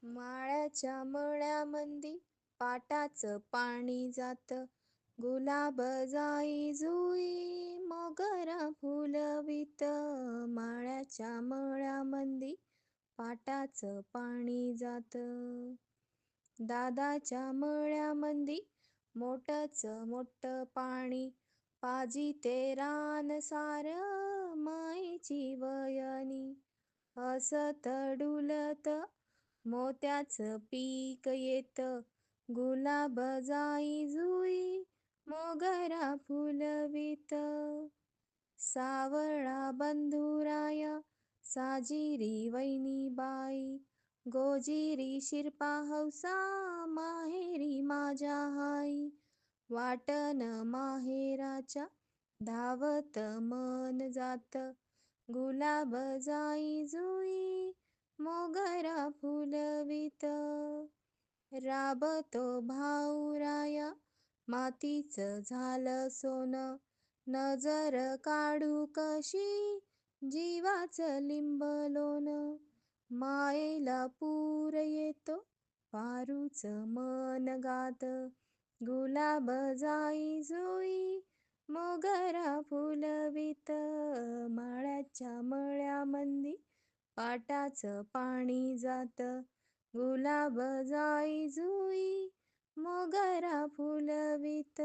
माळ्याच्या मळ्यामंदी पाटाचं पाणी जात. गुलाब जाई जुई मोगरा फुलवित. माळ्याच्या मळ्यामंदी पाटाचं पाणी जात. दादाच्या मळ्यामंदी मोठच मोठं पाणी पाजिते रान सार मायेची वयनी. हसत डुलत मोत्याचं पीक येत. गुलाब जाई जुई मोगरा फुलवित. सावळा बंधुराया साजिरी वैनीबाई गोजिरी शिरपा हौसा माहेरी माझ्या हाई. वाटण माहेराच्या धावत मन जात. गुलाब जाई जुई मोगरा फुलवित. राबतो भाऊराया मातीचं झालं सोनं. नजर काढू कशी जीवाचं लिंबलोन. मायेला पूर येतो पारूच मन गात. गुलाब जाई जुई मोगरा फुलवित. माळ्याच्या मळ्यामंदी पाटाचं पाणी जात. गुलाब जाई जुई मोगरा फुलवित.